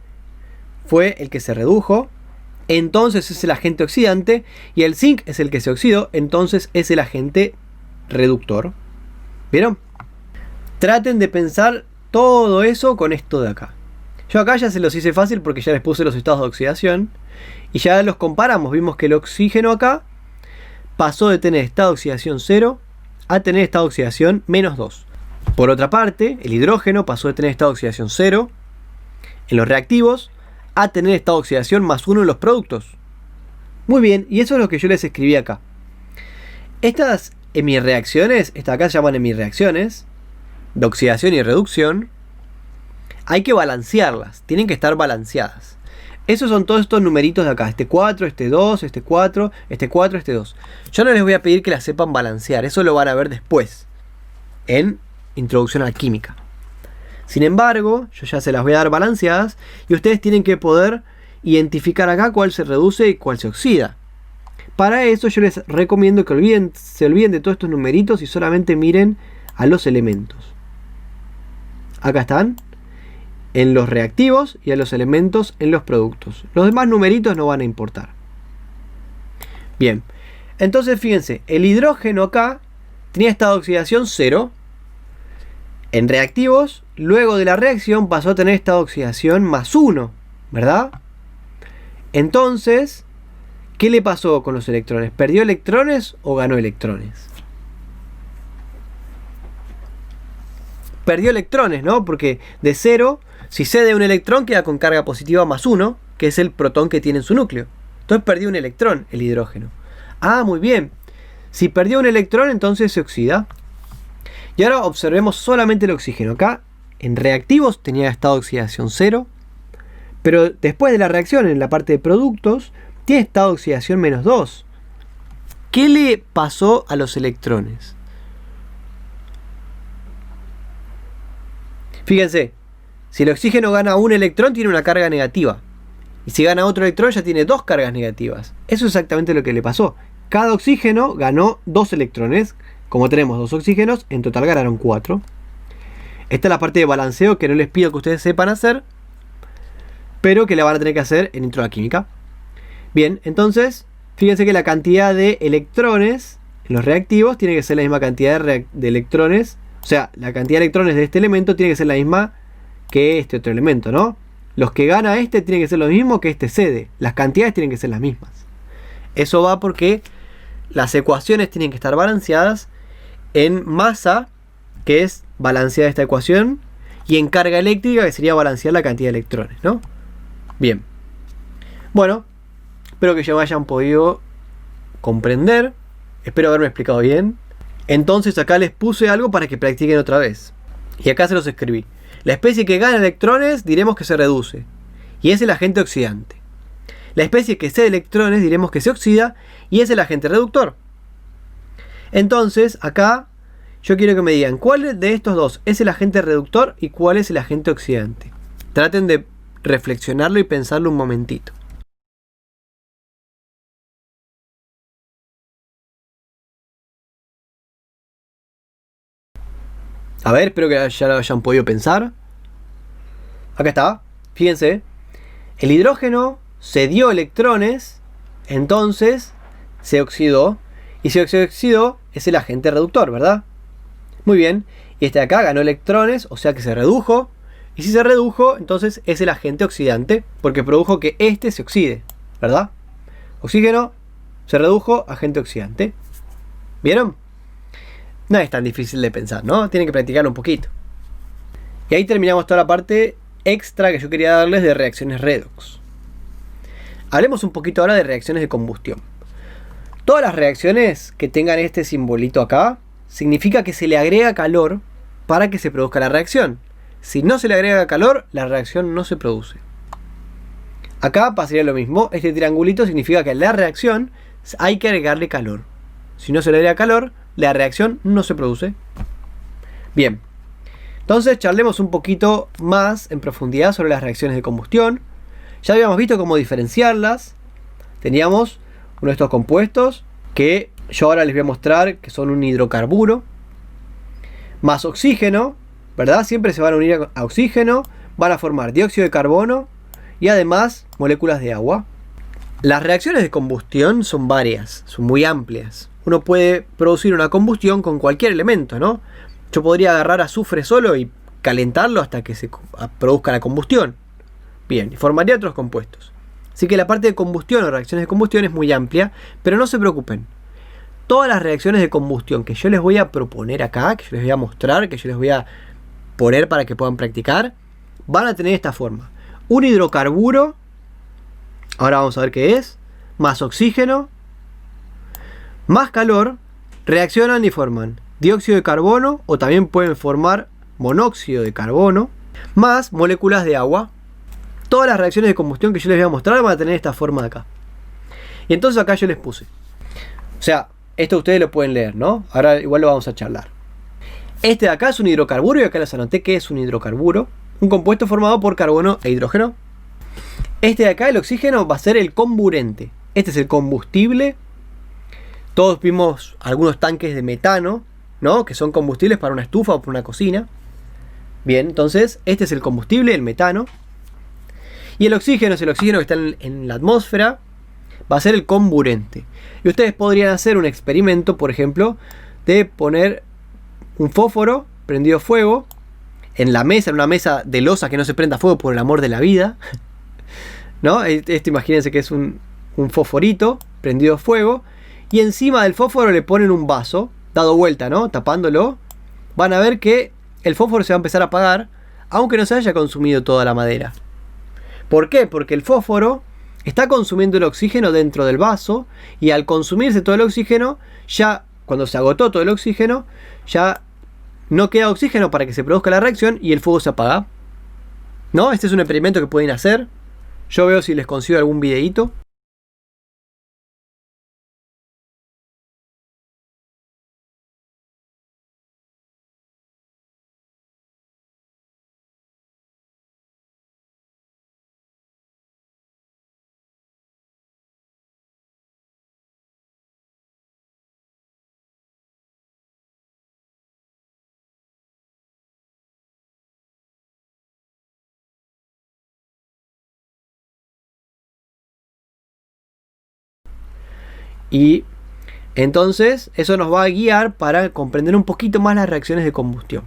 fue el que se redujo, entonces es el agente oxidante, y el zinc es el que se oxidó, entonces es el agente reductor. ¿Vieron? Traten de pensar todo eso con esto de acá. Yo acá ya se los hice fácil porque ya les puse los estados de oxidación y ya los comparamos. Vimos que el oxígeno acá pasó de tener estado de oxidación 0 a tener estado de oxidación menos 2. Por otra parte, el hidrógeno pasó de tener estado de oxidación 0 en los reactivos a tener estado de oxidación más 1 en los productos. Muy bien, y eso es lo que yo les escribí acá. Estas hemireacciones, estas acá se llaman hemireacciones de oxidación y reducción. Hay que balancearlas, tienen que estar balanceadas. Esos son todos estos numeritos de acá, este 4, este 2, este 4, este 4, este 2. Yo no les voy a pedir que las sepan balancear, eso lo van a ver después, en Introducción a la Química. Sin embargo, yo ya se las voy a dar balanceadas y ustedes tienen que poder identificar acá cuál se reduce y cuál se oxida. Para eso yo les recomiendo que se olviden de todos estos numeritos y solamente miren a los elementos. Acá están, en los reactivos, y a los elementos en los productos. Los demás numeritos no van a importar. Bien, entonces fíjense, el hidrógeno acá tenía estado de oxidación 0. En reactivos, luego de la reacción pasó a tener estado de oxidación más 1, ¿verdad? Entonces, ¿qué le pasó con los electrones? ¿Perdió electrones o ganó electrones? Perdió electrones, ¿no? Porque de 0, si cede un electrón, queda con carga positiva más 1, que es el protón que tiene en su núcleo. Entonces perdió un electrón, el hidrógeno. Ah, muy bien. Si perdió un electrón, entonces se oxida. Y ahora observemos solamente el oxígeno. Acá, en reactivos, tenía estado de oxidación 0. Pero después de la reacción, en la parte de productos, tiene estado de oxidación menos 2. ¿Qué le pasó a los electrones? Fíjense, si el oxígeno gana un electrón, tiene una carga negativa. Y si gana otro electrón, ya tiene dos cargas negativas. Eso es exactamente lo que le pasó. Cada oxígeno ganó 2 electrones. Como tenemos 2 oxígenos, en total ganaron 4. Esta es la parte de balanceo que no les pido que ustedes sepan hacer, pero que la van a tener que hacer en Intro a la Química. Bien, entonces, fíjense que la cantidad de electrones en los reactivos tiene que ser la misma cantidad de electrones. O sea, la cantidad de electrones de este elemento tiene que ser la misma que este otro elemento, ¿no? Los que gana este tienen que ser lo mismo que este cede. Las cantidades tienen que ser las mismas. Eso va porque las ecuaciones tienen que estar balanceadas en masa, que es balancear esta ecuación, y en carga eléctrica, que sería balancear la cantidad de electrones, ¿no? Bien. Bueno, espero que ya me hayan podido comprender. Espero haberme explicado bien. Entonces acá les puse algo para que practiquen otra vez. Y acá se los escribí. La especie que gana electrones diremos que se reduce, y es el agente oxidante. La especie que cede electrones diremos que se oxida, y es el agente reductor. Entonces acá yo quiero que me digan cuál de estos dos es el agente reductor y cuál es el agente oxidante. Traten de reflexionarlo y pensarlo un momentito. A ver, espero que ya lo hayan podido pensar. Acá está, fíjense. El hidrógeno cedió electrones, entonces se oxidó. Y si se oxidó, es el agente reductor, ¿verdad? Muy bien. Y este de acá ganó electrones, o sea que se redujo. Y si se redujo, entonces es el agente oxidante, porque produjo que este se oxide, ¿verdad? Oxígeno, se redujo, agente oxidante. ¿Vieron? No es tan difícil de pensar, ¿no? Tienen que practicarlo un poquito. Y ahí terminamos toda la parte extra que yo quería darles de reacciones redox. Hablemos un poquito ahora de reacciones de combustión. Todas las reacciones que tengan este simbolito acá, significa que se le agrega calor para que se produzca la reacción. Si no se le agrega calor, la reacción no se produce. Acá pasaría lo mismo. Este triangulito significa que a la reacción hay que agregarle calor. Si no se le agrega calor, la reacción no se produce. Bien. Entonces charlemos un poquito más en profundidad sobre las reacciones de combustión. Ya habíamos visto cómo diferenciarlas. Teníamos uno de estos compuestos que yo ahora les voy a mostrar que son un hidrocarburo más oxígeno, ¿verdad? Siempre se van a unir a oxígeno, van a formar dióxido de carbono y además moléculas de agua. Las reacciones de combustión son varias, son muy amplias. Uno puede producir una combustión con cualquier elemento, ¿no? Yo podría agarrar azufre solo y calentarlo hasta que se produzca la combustión. Bien, y formaría otros compuestos. Así que la parte de combustión o reacciones de combustión es muy amplia, pero no se preocupen. Todas las reacciones de combustión que yo les voy a proponer acá, que yo les voy a mostrar, que yo les voy a poner para que puedan practicar, van a tener esta forma. Un hidrocarburo, ahora vamos a ver qué es, más oxígeno, más calor, reaccionan y forman dióxido de carbono o también pueden formar monóxido de carbono, más moléculas de agua. Todas las reacciones de combustión que yo les voy a mostrar van a tener esta forma de acá. Y entonces acá yo les puse. O sea, esto ustedes lo pueden leer, ¿no? Ahora igual lo vamos a charlar. Este de acá es un hidrocarburo y acá les anoté que es un hidrocarburo. Un compuesto formado por carbono e hidrógeno. Este de acá, el oxígeno, va a ser el comburente. Este es el combustible. Todos vimos algunos tanques de metano, ¿no? Que son combustibles para una estufa o para una cocina. Bien, entonces este es el combustible, el metano. Y el oxígeno es el oxígeno que está en la atmósfera. Va a ser el comburente. Y ustedes podrían hacer un experimento, por ejemplo, de poner un fósforo prendido fuego en la mesa, en una mesa de loza que no se prenda fuego por el amor de la vida. ¿No? Esto imagínense que es un fosforito prendido fuego. Y encima del fósforo le ponen un vaso, dado vuelta, ¿no? Tapándolo. Van a ver que el fósforo se va a empezar a apagar, aunque no se haya consumido toda la madera. ¿Por qué? Porque el fósforo está consumiendo el oxígeno dentro del vaso y al consumirse todo el oxígeno, ya cuando se agotó todo el oxígeno, ya no queda oxígeno para que se produzca la reacción y el fuego se apaga. ¿No? Este es un experimento que pueden hacer. Yo veo si les consigo algún videíto. Y entonces eso nos va a guiar para comprender un poquito más las reacciones de combustión.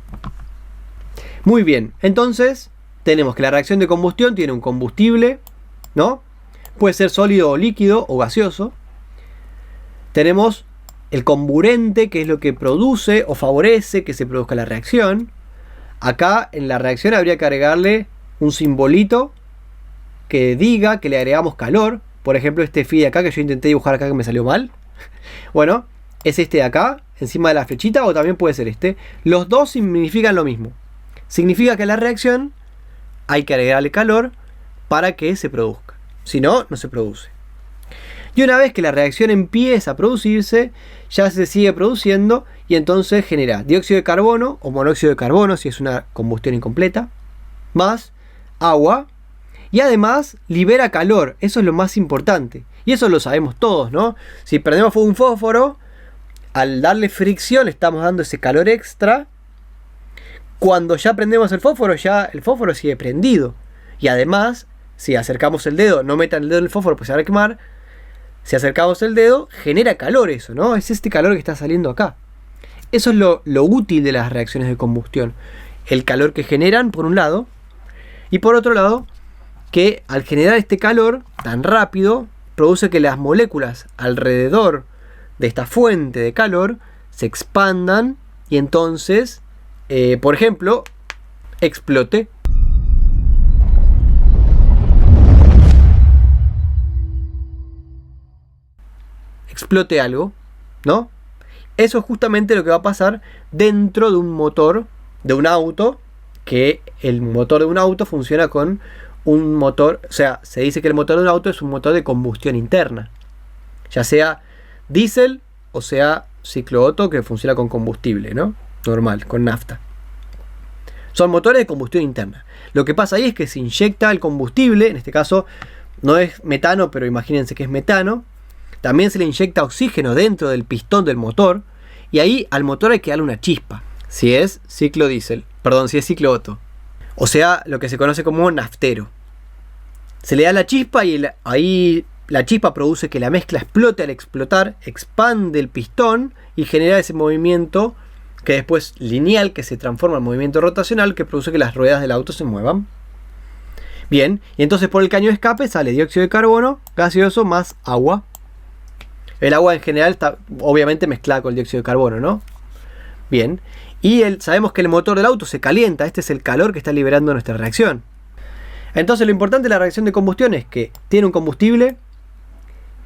Muy bien, entonces tenemos que la reacción de combustión tiene un combustible, ¿no? Puede ser sólido o líquido o gaseoso. Tenemos el comburente, que es lo que produce o favorece que se produzca la reacción. Acá en la reacción habría que agregarle un simbolito que diga que le agregamos calor. Por ejemplo, este phi de acá que yo intenté dibujar acá que me salió mal. Bueno, es este de acá, encima de la flechita, o también puede ser este. Los dos significan lo mismo. Significa que a la reacción hay que agregarle calor para que se produzca. Si no, no se produce. Y una vez que la reacción empieza a producirse, ya se sigue produciendo y entonces genera dióxido de carbono o monóxido de carbono si es una combustión incompleta, más agua. Y además libera calor, eso es lo más importante. Y eso lo sabemos todos, ¿no? Si prendemos fuego un fósforo, al darle fricción le estamos dando ese calor extra. Cuando ya prendemos el fósforo, ya el fósforo sigue prendido. Y además, si acercamos el dedo, no metan el dedo en el fósforo pues se va a quemar. Si acercamos el dedo, genera calor eso, ¿no? Es este calor que está saliendo acá. Eso es lo útil de las reacciones de combustión. El calor que generan, por un lado. Y por otro lado, que al generar este calor tan rápido, produce que las moléculas alrededor de esta fuente de calor se expandan y entonces, por ejemplo, explote. explote algo, ¿no? Eso es justamente lo que va a pasar dentro de un motor de un auto, que el motor de un auto funciona con un motor, o sea, se dice que el motor de un auto es un motor de combustión interna, ya sea diésel o sea ciclo Otto, que funciona con combustible, ¿no? Normal, con nafta. Son motores de combustión interna. Lo que pasa ahí es que se inyecta el combustible, en este caso no es metano, pero imagínense que es metano. También se le inyecta oxígeno dentro del pistón del motor, y ahí al motor hay que darle una chispa, si es ciclo diésel, perdón, si es ciclo Otto, o sea, lo que se conoce como naftero. Se le da la chispa y ahí la chispa produce que la mezcla explote. Al explotar, expande el pistón y genera ese movimiento que después lineal, que se transforma en movimiento rotacional, que produce que las ruedas del auto se muevan. Bien, y entonces por el caño de escape sale dióxido de carbono gaseoso más agua. El agua en general está obviamente mezclada con el dióxido de carbono, ¿no? Bien, y sabemos que el motor del auto se calienta. Este es el calor que está liberando nuestra reacción. Entonces lo importante de la reacción de combustión es que tiene un combustible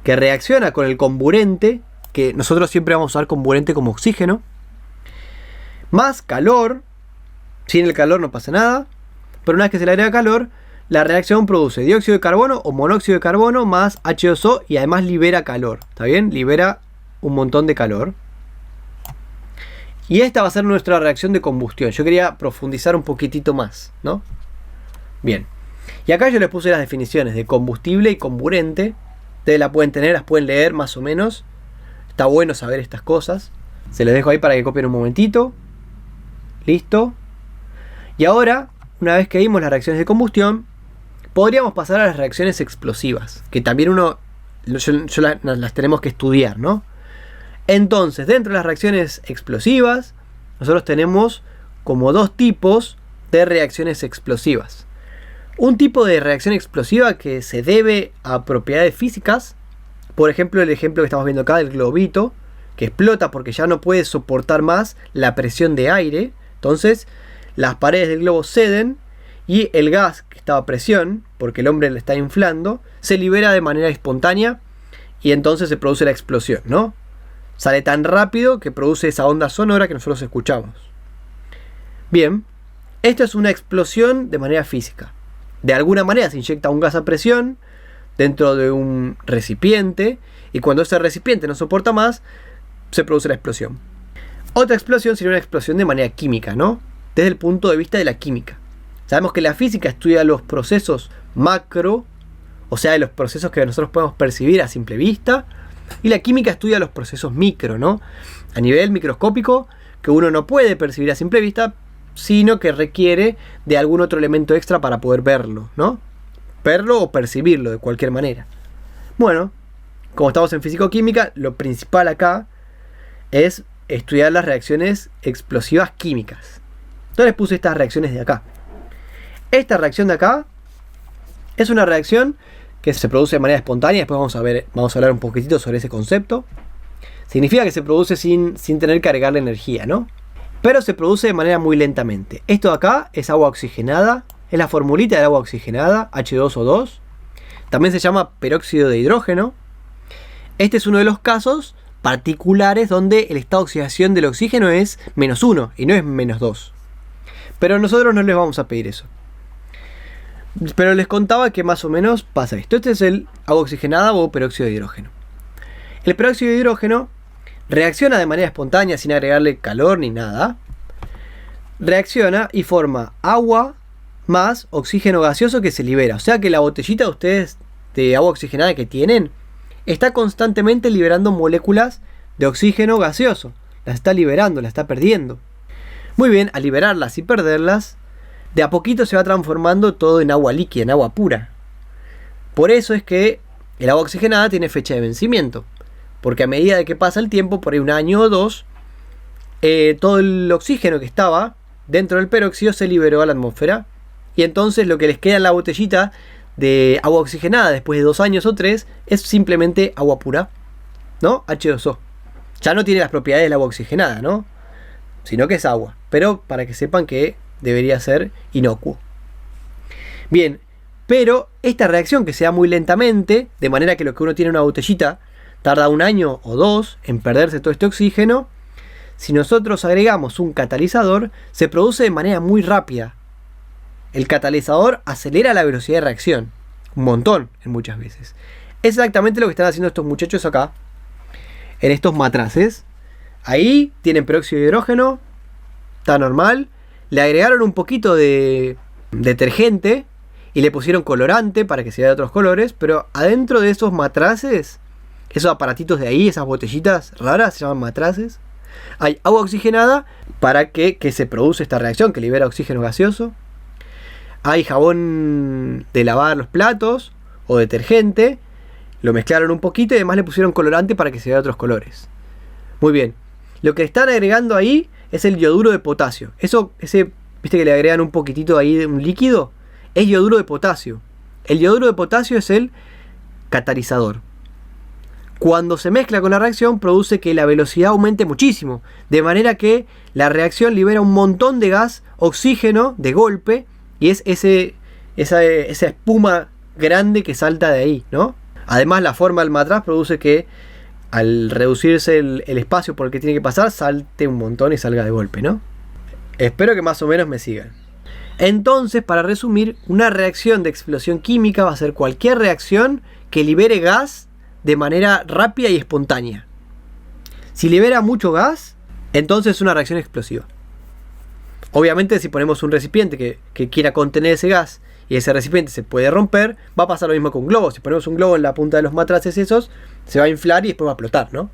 que reacciona con el comburente, que nosotros siempre vamos a usar comburente como oxígeno, más calor. Sin el calor no pasa nada, pero una vez que se le agrega calor, la reacción produce dióxido de carbono o monóxido de carbono más H2O, y además libera calor, ¿está bien? Libera un montón de calor. Y esta va a ser nuestra reacción de combustión. Yo quería profundizar un poquitito más, ¿no? Bien. Y acá yo les puse las definiciones de combustible y comburente. Ustedes las pueden tener, las pueden leer más o menos. Está bueno saber estas cosas. Se les dejo ahí para que copien un momentito. Listo. Y ahora, una vez que vimos las reacciones de combustión, podríamos pasar a las reacciones explosivas, que también las tenemos que estudiar, ¿no? Entonces, dentro de las reacciones explosivas, nosotros tenemos como dos tipos de reacciones explosivas. Un tipo de reacción explosiva que se debe a propiedades físicas, por ejemplo, el ejemplo que estamos viendo acá del globito, que explota porque ya no puede soportar más la presión de aire. Entonces, las paredes del globo ceden y el gas que estaba a presión, porque el hombre le está inflando, se libera de manera espontánea y entonces se produce la explosión, ¿no? Sale tan rápido que produce esa onda sonora que nosotros escuchamos. Bien, esto es una explosión de manera física. De alguna manera se inyecta un gas a presión dentro de un recipiente, y cuando ese recipiente no soporta más, se produce la explosión. Otra explosión sería una explosión de manera química, ¿no? Desde el punto de vista de la química. Sabemos que la física estudia los procesos macro, o sea, de los procesos que nosotros podemos percibir a simple vista, y la química estudia los procesos micro, ¿no? A nivel microscópico, que uno no puede percibir a simple vista, sino que requiere de algún otro elemento extra para poder verlo, ¿no? Verlo o percibirlo de cualquier manera. Bueno, como estamos en físico-química, lo principal acá es estudiar las reacciones explosivas químicas. Entonces les puse estas reacciones de acá. Esta reacción de acá es una reacción que se produce de manera espontánea. Después vamos a hablar un poquitito sobre ese concepto. Significa que se produce sin tener que agregarle energía, ¿no? Pero se produce de manera muy lentamente. Esto de acá es agua oxigenada. Es la formulita del agua oxigenada, H2O2. También se llama peróxido de hidrógeno. Este es uno de los casos particulares donde el estado de oxidación del oxígeno es -1 y no es -2. Pero nosotros no les vamos a pedir eso. Pero les contaba que más o menos pasa esto. Este es el agua oxigenada o peróxido de hidrógeno. El peróxido de hidrógeno reacciona de manera espontánea sin agregarle calor ni nada. Reacciona y forma agua más oxígeno gaseoso que se libera. O sea que la botellita de ustedes de agua oxigenada que tienen está constantemente liberando moléculas de oxígeno gaseoso. Las está liberando, las está perdiendo. Muy bien, al liberarlas y perderlas, de a poquito se va transformando todo en agua líquida, en agua pura. Por eso es que el agua oxigenada tiene fecha de vencimiento. Porque a medida de que pasa el tiempo, por ahí 1 año o 2, todo el oxígeno que estaba dentro del peróxido se liberó a la atmósfera. Y entonces lo que les queda en la botellita de agua oxigenada después de 2 años o 3 es simplemente agua pura, ¿no? H2O. Ya no tiene las propiedades del agua oxigenada, ¿no? Sino que es agua. Pero para que sepan que debería ser inocuo. Bien, pero esta reacción que se da muy lentamente, de manera que lo que uno tiene en una botellita tarda 1 año o 2 en perderse todo este oxígeno. Si nosotros agregamos un catalizador, se produce de manera muy rápida. El catalizador acelera la velocidad de reacción, un montón en muchas veces. Es exactamente lo que están haciendo estos muchachos acá, en estos matraces. Ahí tienen peróxido de hidrógeno, está normal. Le agregaron un poquito de detergente y le pusieron colorante para que sea de otros colores, pero adentro de esos matraces, esos aparatitos de ahí, esas botellitas raras, se llaman matraces, hay agua oxigenada para que se produce esta reacción que libera oxígeno gaseoso. Hay jabón de lavar los platos o detergente, lo mezclaron un poquito y además le pusieron colorante para que se vea de otros colores. Muy bien, lo que están agregando ahí es el yoduro de potasio. Viste que le agregan un poquitito ahí de un líquido, es yoduro de potasio. El yoduro de potasio es el catalizador. Cuando se mezcla con la reacción produce que la velocidad aumente muchísimo, de manera que la reacción libera un montón de gas, oxígeno de golpe, y es esa espuma grande que salta de ahí, ¿no? Además, la forma del matraz produce que al reducirse el espacio por el que tiene que pasar, salte un montón y salga de golpe, ¿no? Espero que más o menos me sigan. Entonces, para resumir, una reacción de explosión química va a ser cualquier reacción que libere gas de manera rápida y espontánea. Si libera mucho gas, entonces es una reacción explosiva. Obviamente, si ponemos un recipiente que quiera contener ese gas y ese recipiente se puede romper, va a pasar lo mismo con un globo. Si ponemos un globo en la punta de los matraces esos, se va a inflar y después va a explotar, ¿no?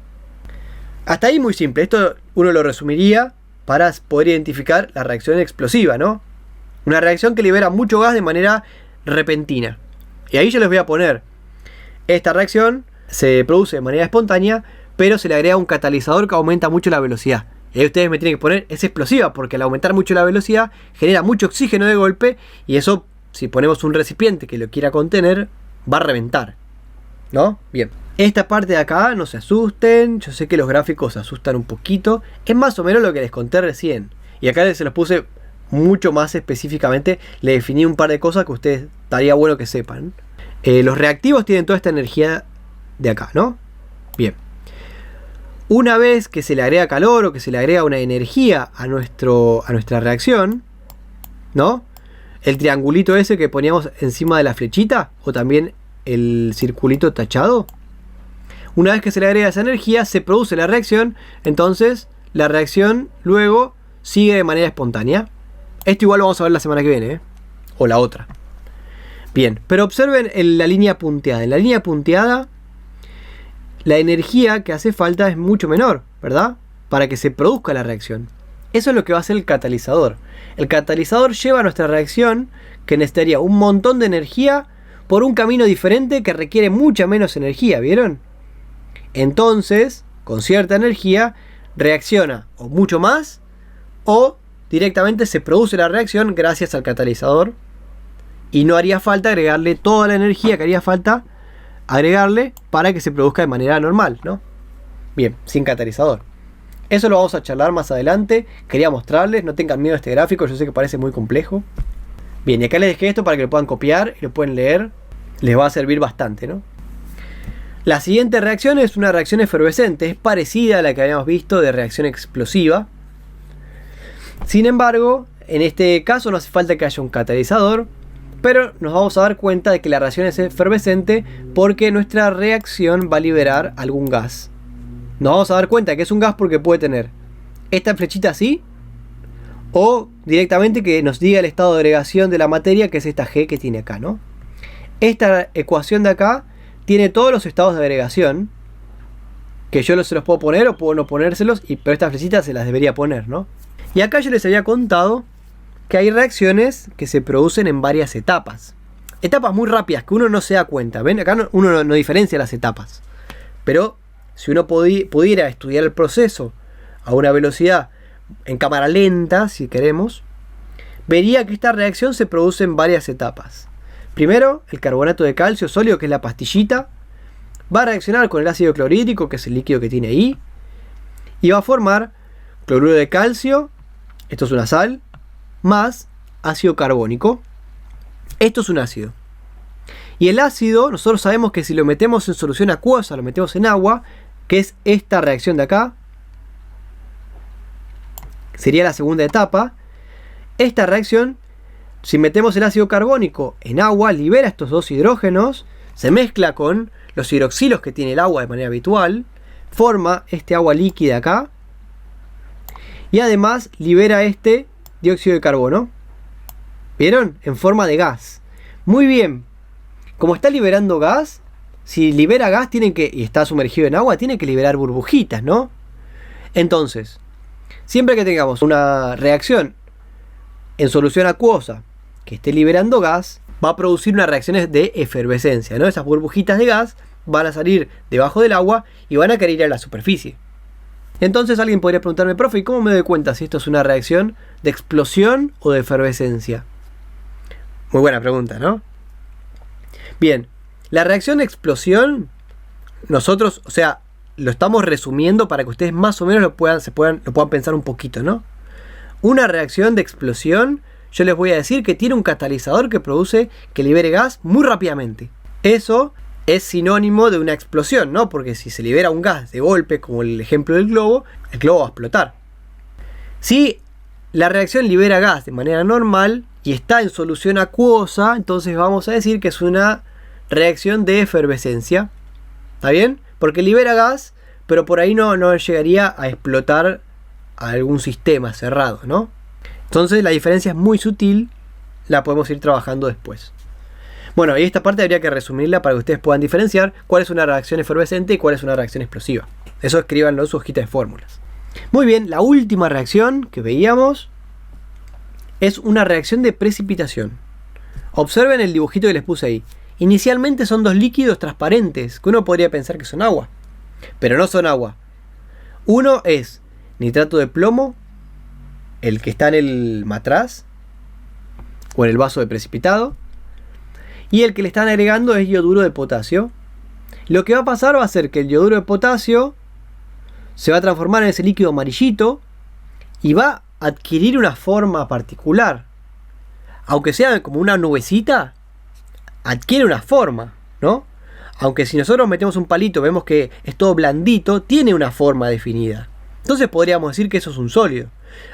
Hasta ahí muy simple. Esto uno lo resumiría para poder identificar la reacción explosiva, ¿no? Una reacción que libera mucho gas de manera repentina. Y ahí yo les voy a poner esta reacción. Se produce de manera espontánea, pero se le agrega un catalizador que aumenta mucho la velocidad. Y ahí ustedes me tienen que poner, es explosiva, porque al aumentar mucho la velocidad genera mucho oxígeno de golpe, y eso, si ponemos un recipiente que lo quiera contener, va a reventar, ¿no? Bien, esta parte de acá, no se asusten, yo sé que los gráficos asustan un poquito, es más o menos lo que les conté recién, y acá se los puse mucho más específicamente, le definí un par de cosas que ustedes estaría bueno que sepan. Los reactivos tienen toda esta energía de acá, ¿no? Bien. Una vez que se le agrega calor o que se le agrega una energía a nuestra reacción, ¿no? El triangulito ese que poníamos encima de la flechita, o también el circulito tachado. Una vez que se le agrega esa energía, se produce la reacción. Entonces, la reacción luego sigue de manera espontánea. Esto igual lo vamos a ver la semana que viene, ¿eh? O la otra. Bien, pero observen la línea punteada. En la línea punteada, la energía que hace falta es mucho menor, ¿verdad? Para que se produzca la reacción. Eso es lo que va a hacer el catalizador. El catalizador lleva a nuestra reacción, que necesitaría un montón de energía, por un camino diferente que requiere mucha menos energía, ¿vieron? Entonces, con cierta energía, reacciona o mucho más, o directamente se produce la reacción gracias al catalizador, y no haría falta agregarle toda la energía que haría falta agregarle para que se produzca de manera normal, ¿no? Bien, sin catalizador. Eso lo vamos a charlar más adelante. Quería mostrarles, no tengan miedo a este gráfico, yo sé que parece muy complejo. Bien, y acá les dejé esto para que lo puedan copiar y lo pueden leer. Les va a servir bastante, ¿no? La siguiente reacción es una reacción efervescente. Es parecida a la que habíamos visto de reacción explosiva. Sin embargo, en este caso no hace falta que haya un catalizador, pero nos vamos a dar cuenta de que la reacción es efervescente porque nuestra reacción va a liberar algún gas. Nos vamos a dar cuenta de que es un gas porque puede tener esta flechita así, o directamente que nos diga el estado de agregación de la materia, que es esta G que tiene acá, ¿no? Esta ecuación de acá tiene todos los estados de agregación, que yo se los puedo poner o puedo no ponérselos, pero estas flechitas se las debería poner, ¿no? Y acá yo les había contado que hay reacciones que se producen en varias etapas. Etapas muy rápidas que uno no se da cuenta. ¿Ven? Acá uno no diferencia las etapas. Pero si uno pudiera estudiar el proceso a una velocidad en cámara lenta, si queremos, vería que esta reacción se produce en varias etapas. Primero, el carbonato de calcio sólido, que es la pastillita, va a reaccionar con el ácido clorhídrico, que es el líquido que tiene ahí, y va a formar cloruro de calcio, esto es una sal, más ácido carbónico. Esto es un ácido. Y el ácido, nosotros sabemos que si lo metemos en solución acuosa, lo metemos en agua, que es esta reacción de acá, sería la segunda etapa. Esta reacción, si metemos el ácido carbónico en agua, libera estos dos hidrógenos, se mezcla con los hidroxilos que tiene el agua de manera habitual, forma este agua líquida acá, y además libera este dióxido de carbono. ¿Vieron? En forma de gas. Muy bien. Como está liberando gas, si libera gas y está sumergido en agua, tiene que liberar burbujitas, ¿no? Entonces, siempre que tengamos una reacción en solución acuosa que esté liberando gas, va a producir unas reacciones de efervescencia, ¿no? Esas burbujitas de gas van a salir debajo del agua y van a querer ir a la superficie. Entonces alguien podría preguntarme, profe, ¿y cómo me doy cuenta si esto es una reacción de explosión o de efervescencia? Muy buena pregunta, ¿no? Bien, la reacción de explosión, nosotros, lo estamos resumiendo para que ustedes más o menos lo puedan pensar un poquito, ¿no? Una reacción de explosión, yo les voy a decir que tiene un catalizador que libere gas muy rápidamente. Eso es sinónimo de una explosión, ¿no? Porque si se libera un gas de golpe, como el ejemplo del globo, el globo va a explotar. Si la reacción libera gas de manera normal y está en solución acuosa, entonces vamos a decir que es una reacción de efervescencia. ¿Está bien? Porque libera gas, pero por ahí no llegaría a explotar a algún sistema cerrado, ¿no? Entonces la diferencia es muy sutil, la podemos ir trabajando después. Bueno, y esta parte habría que resumirla para que ustedes puedan diferenciar cuál es una reacción efervescente y cuál es una reacción explosiva. Eso escríbanlo en su hojita de fórmulas. Muy bien, la última reacción que veíamos es una reacción de precipitación. Observen el dibujito que les puse ahí. Inicialmente son dos líquidos transparentes, que uno podría pensar que son agua, pero no son agua. Uno es nitrato de plomo, el que está en el matraz o en el vaso de precipitado, y el que le están agregando es yoduro de potasio. Lo que va a pasar va a ser que el yoduro de potasio se va a transformar en ese líquido amarillito y va a adquirir una forma particular. Aunque sea como una nubecita, adquiere una forma, ¿no? Aunque si nosotros metemos un palito, vemos que es todo blandito, tiene una forma definida. Entonces podríamos decir que eso es un sólido.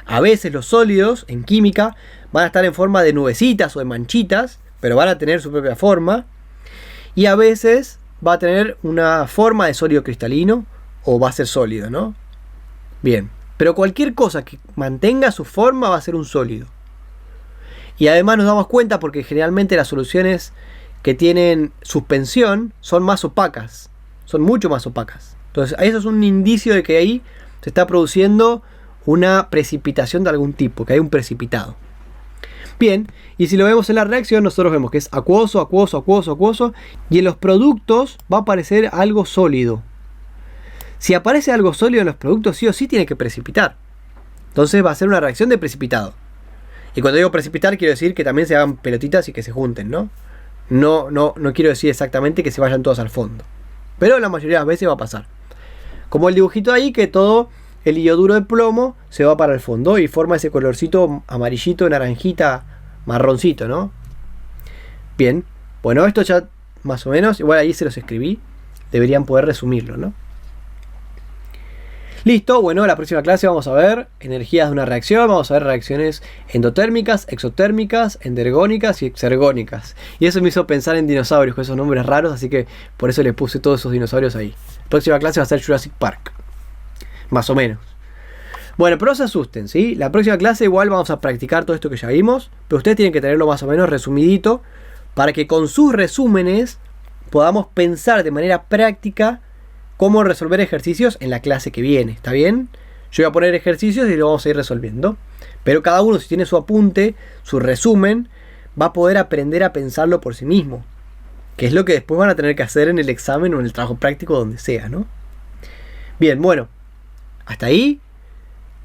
A veces los sólidos en química van a estar en forma de nubecitas o de manchitas, pero van a tener su propia forma. Y a veces va a tener una forma de sólido cristalino o va a ser sólido, ¿no? Bien, pero cualquier cosa que mantenga su forma va a ser un sólido. Y además nos damos cuenta porque generalmente las soluciones que tienen suspensión son más opacas, son mucho más opacas. Entonces eso es un indicio de que ahí se está produciendo una precipitación de algún tipo, que hay un precipitado. Bien, y si lo vemos en la reacción, nosotros vemos que es acuoso, acuoso, acuoso, acuoso, y en los productos va a aparecer algo sólido. Si aparece algo sólido en los productos, sí o sí tiene que precipitar. Entonces va a ser una reacción de precipitado. Y cuando digo precipitar, quiero decir que también se hagan pelotitas y que se junten, ¿no? No quiero decir exactamente que se vayan todas al fondo. Pero la mayoría de las veces va a pasar. Como el dibujito ahí, que todo el yoduro de plomo se va para el fondo y forma ese colorcito amarillito, naranjita, marroncito, ¿no? Bien, bueno, esto ya más o menos, igual ahí se los escribí, deberían poder resumirlo, ¿no? Listo, bueno, la próxima clase vamos a ver energías de una reacción, vamos a ver reacciones endotérmicas, exotérmicas, endergónicas y exergónicas. Y eso me hizo pensar en dinosaurios, con esos nombres raros, así que por eso le puse todos esos dinosaurios ahí. La próxima clase va a ser Jurassic Park. Más o menos. Bueno, pero no se asusten, ¿sí? La próxima clase igual vamos a practicar todo esto que ya vimos, pero ustedes tienen que tenerlo más o menos resumidito para que con sus resúmenes podamos pensar de manera práctica cómo resolver ejercicios en la clase que viene, ¿está bien? Yo voy a poner ejercicios y lo vamos a ir resolviendo, pero cada uno, si tiene su apunte, su resumen, va a poder aprender a pensarlo por sí mismo, que es lo que después van a tener que hacer en el examen o en el trabajo práctico, donde sea, ¿no? Bien, bueno, hasta ahí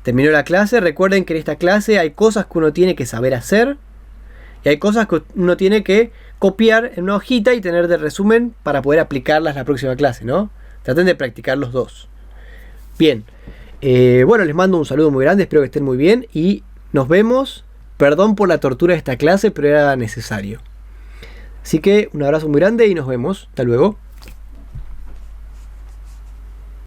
terminó la clase. Recuerden que en esta clase hay cosas que uno tiene que saber hacer y hay cosas que uno tiene que copiar en una hojita y tener de resumen para poder aplicarlas la próxima clase, ¿no? Traten de practicar los dos. Bien, bueno, les mando un saludo muy grande, espero que estén muy bien y nos vemos. Perdón por la tortura de esta clase, pero era necesario. Así que un abrazo muy grande y nos vemos. Hasta luego.